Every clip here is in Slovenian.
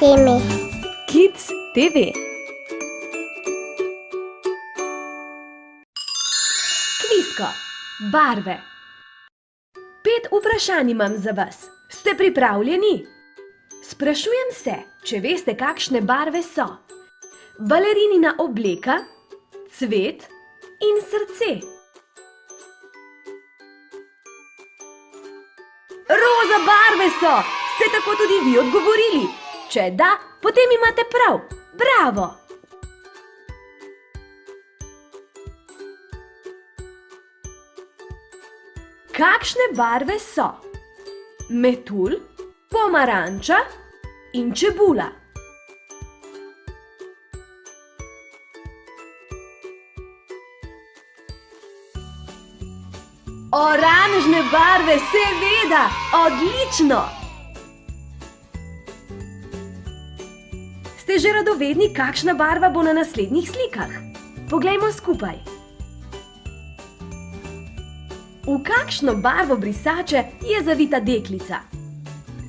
TV. Kids TV. Kvizko. Barve. 5 vprašanj imam za vas. Ste pripravljeni? Sprašujem se, če veste, kakšne barve so. Balerinina obleka, cvet in srce. Roza barve so! Ste tako tudi vi odgovorili? Če da, potem imate prav. Bravo! Kakšne barve so? Metulj, pomaranča in čebula. Oranžne barve, seveda! Odlično! Ste že radovedni, kakšna barva bo na naslednjih slikah? Poglejmo skupaj. V kakšno barvo brisače je zavita deklica?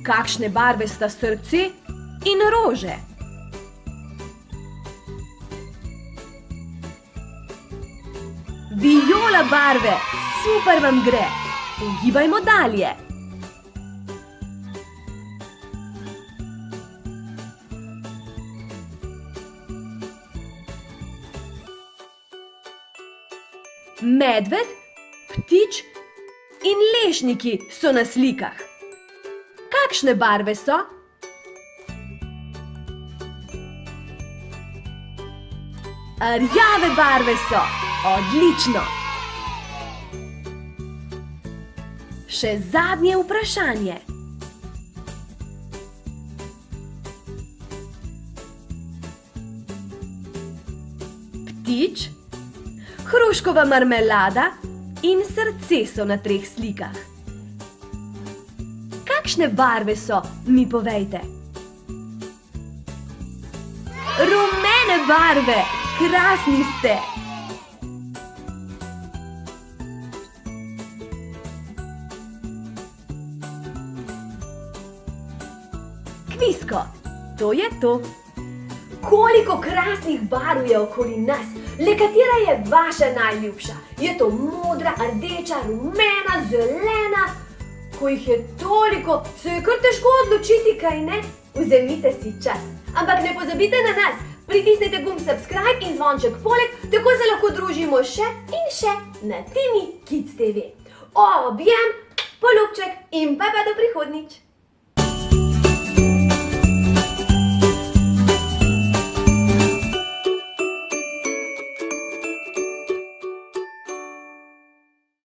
Kakšne barve sta srce in rože? Viola barve, super vam gre! Ugibajmo dalje. Medved, ptič in lešniki so na slikah. Kakšne barve so? Rjave barve so. Odlično! Še zadnje vprašanje. Ptič, hruškova marmelada in srce so na 3 slikah. Kakšne barve so, mi povejte? Rumene barve! Krasni ste! Kvizko, to je to. Koliko krasnih barv je okoli nas, le katera je vaša najljubša? Je to modra, rdeča, rumena, zelena? Ko jih je toliko, se je kar težko odločiti, kaj ne? Vzemite si čas. Ampak ne pozabite na nas, pritisnite gumb subscribe in zvonček poleg, tako se lahko družimo še in še na Timi Kids TV. Objem, poljubček in pa do prihodnjič.